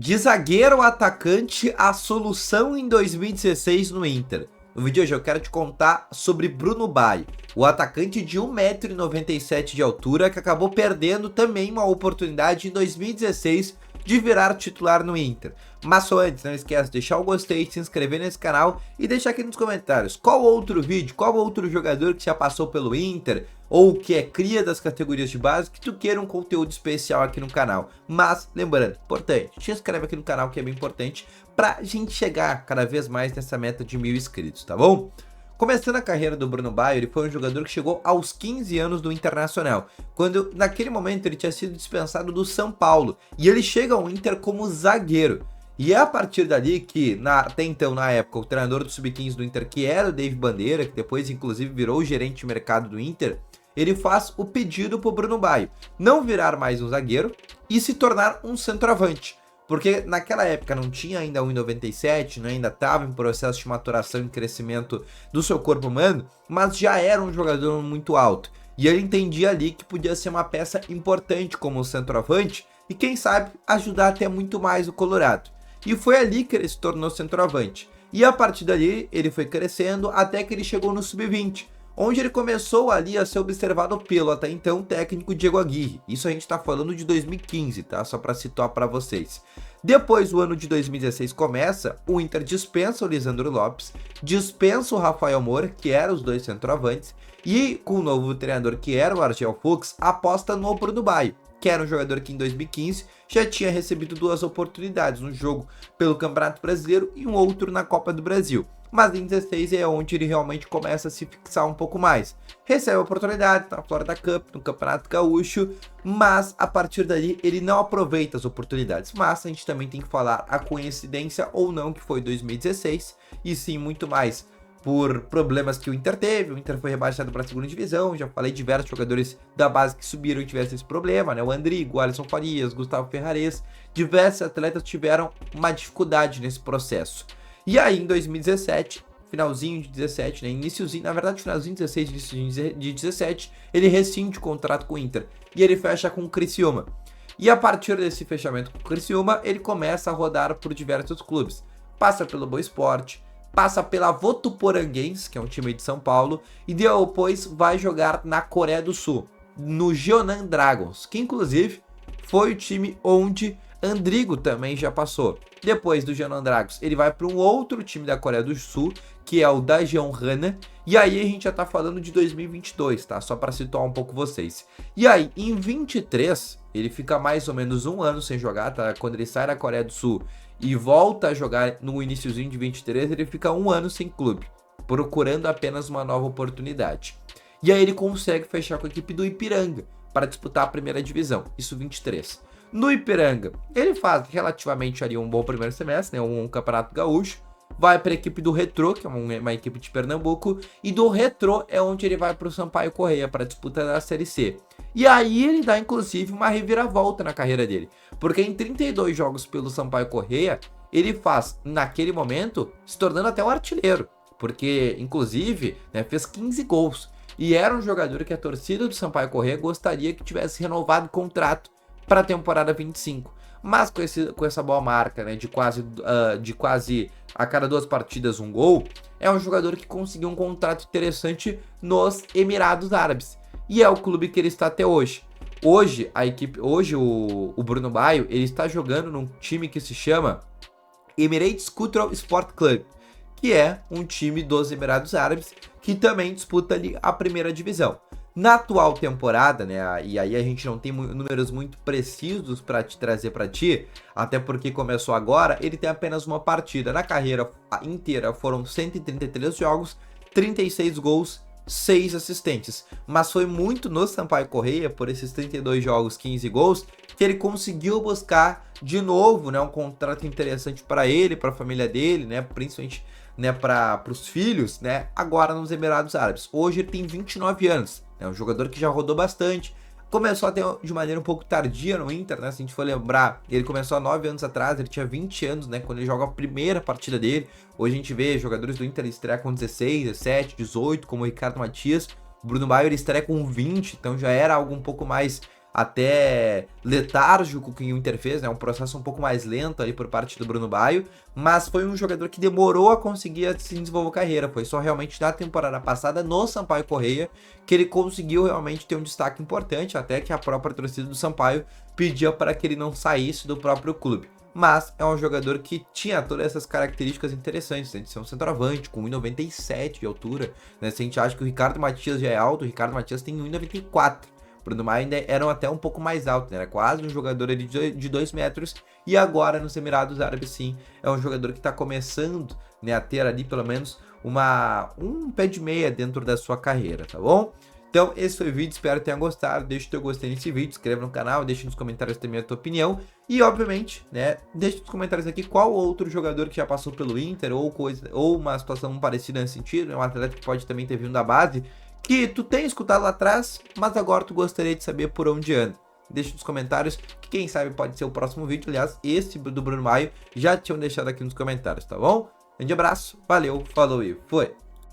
De zagueiro a atacante, a solução em 2016 no Inter. No vídeo de hoje eu quero te contar sobre Bruno Baio, o atacante de 1,97 m de altura que acabou perdendo também uma oportunidade em 2016 de virar titular no Inter. Mas só antes, não esquece de deixar o gostei, se inscrever nesse canal e deixar aqui nos comentários qual outro vídeo, qual outro jogador que já passou pelo Inter ou que é cria das categorias de base que tu queira um conteúdo especial aqui no canal. Mas lembrando, importante, te inscreve aqui no canal que é bem importante pra gente chegar cada vez mais nessa meta de 1000 inscritos, tá bom? Começando a carreira do Bruno Baio, ele foi um jogador que chegou aos 15 anos do Internacional, quando naquele momento ele tinha sido dispensado do São Paulo, e ele chega ao Inter como zagueiro. E é a partir dali que, até então, na época, o treinador do Sub-15 do Inter, que era o David Bandeira, que depois inclusive virou o gerente de mercado do Inter, ele faz o pedido para o Bruno Baio não virar mais um zagueiro e se tornar um centroavante. Porque naquela época não tinha ainda 1,97, ainda estava em processo de maturação e crescimento do seu corpo humano, mas já era um jogador muito alto. E ele entendia ali que podia ser uma peça importante como centroavante e quem sabe ajudar até muito mais o Colorado. E foi ali que ele se tornou centroavante. E a partir dali ele foi crescendo até que ele chegou no Sub-20. Onde ele começou ali a ser observado pelo até então técnico Diego Aguirre. Isso a gente tá falando de 2015, tá? Só para situar para vocês. Depois o ano de 2016 começa, o Inter dispensa o Lisandro Lopes, dispensa o Rafael Moura, que eram os dois centroavantes, e com o novo treinador que era o Argel Fuchs, aposta no Bruno Baio, que era um jogador que em 2015 já tinha recebido 2 oportunidades, um jogo pelo Campeonato Brasileiro e um outro na Copa do Brasil. Mas em 16 é onde ele realmente começa a se fixar um pouco mais. Recebe oportunidades na Florida Cup, no Campeonato Gaúcho, mas a partir dali ele não aproveita as oportunidades. Mas a gente também tem que falar a coincidência ou não que foi 2016, e sim muito mais por problemas que o Inter teve. O Inter foi rebaixado para a segunda divisão, já falei diversos jogadores da base que subiram e tiveram esse problema, né? O Andrigo, o Alisson Farias, Gustavo Ferrares, diversos atletas tiveram uma dificuldade nesse processo. E aí em 2017, finalzinho de 17, né, iniciozinho, na verdade finalzinho de 16, início de 17, ele rescinde o contrato com o Inter e ele fecha com o Criciúma. E a partir desse fechamento com o Criciúma, ele começa a rodar por diversos clubes. Passa pelo Boa Esporte, passa pela Votuporanguense, que é um time de São Paulo, e depois vai jogar na Coreia do Sul, no Jeonam Dragons, que inclusive foi o time onde Andrigo também já passou. Depois do Jeonam Dragons, ele vai para um outro time da Coreia do Sul, que é o Daejeon Hana, e aí a gente já tá falando de 2022, tá? Só para situar um pouco vocês. E aí, em 23, ele fica mais ou menos um ano sem jogar, tá? Quando ele sai da Coreia do Sul e volta a jogar no iniciozinho de 23, ele fica um ano sem clube, procurando apenas uma nova oportunidade. E aí ele consegue fechar com a equipe do Ipiranga para disputar a primeira divisão, isso 23. No Ipiranga, ele faz relativamente ali um bom primeiro semestre, né, um campeonato gaúcho, vai para a equipe do Retrô, que é uma equipe de Pernambuco, e do Retrô é onde ele vai para o Sampaio Corrêa para disputa da Série C. E aí ele dá inclusive uma reviravolta na carreira dele, porque em 32 jogos pelo Sampaio Corrêa, ele faz, naquele momento, se tornando até um artilheiro, porque inclusive, né, fez 15 gols, e era um jogador que a torcida do Sampaio Corrêa gostaria que tivesse renovado o contrato para a temporada 25, mas com essa boa marca, né, de quase a cada 2 partidas um gol, é um jogador que conseguiu um contrato interessante nos Emirados Árabes, e é o clube que ele está até hoje. Hoje o Bruno Baio, ele está jogando num time que se chama Emirates Cultural Sport Club, que é um time dos Emirados Árabes que também disputa ali a primeira divisão. Na atual temporada, né, e aí a gente não tem números muito precisos para te trazer para ti, até porque começou agora, ele tem apenas uma partida. Na carreira inteira foram 133 jogos, 36 gols, 6 assistentes. Mas foi muito no Sampaio Corrêa, por esses 32 jogos, 15 gols, que ele conseguiu buscar de novo, né, um contrato interessante para ele, para a família dele, né, principalmente, né, para os filhos, né, agora nos Emirados Árabes. Hoje ele tem 29 anos. É um jogador que já rodou bastante, começou até de maneira um pouco tardia no Inter, né? Se a gente for lembrar, ele começou há 9 anos atrás, ele tinha 20 anos, né? Quando ele joga a primeira partida dele. Hoje a gente vê jogadores do Inter estrear com 16, 17, 18, como o Ricardo Matias. O Bruno Baio ele estreia com 20, então já era algo um pouco mais até letárgico que o Inter fez, né? Um processo um pouco mais lento ali por parte do Bruno Baio, mas foi um jogador que demorou a conseguir se desenvolver carreira. Foi só realmente na temporada passada no Sampaio Corrêa que ele conseguiu realmente ter um destaque importante, até que a própria torcida do Sampaio pedia para que ele não saísse do próprio clube. Mas é um jogador que tinha todas essas características interessantes, né? De ser um centroavante com 1,97 de altura, né? Se a gente acha que o Ricardo Matias já é alto, o Ricardo Matias tem 1,94. O Bruno Maia ainda eram até um pouco mais alto, né? Era quase um jogador ali de 2 metros, e agora nos Emirados Árabes sim, é um jogador que está começando, né, a ter ali pelo menos um pé de meia dentro da sua carreira, tá bom? Então, esse foi o vídeo, espero que tenha gostado. Deixa o teu gostei nesse vídeo, inscreva no canal, deixa nos comentários também a tua opinião. E, obviamente, né, deixa nos comentários aqui qual outro jogador que já passou pelo Inter, ou uma situação parecida nesse sentido, é um atleta que pode também ter vindo da base, que tu tem escutado lá atrás, mas agora tu gostaria de saber por onde anda. Deixa nos comentários, que quem sabe pode ser o próximo vídeo. Aliás, esse do Bruno Maio já tinham deixado aqui nos comentários, tá bom? Grande abraço, valeu, falou e foi!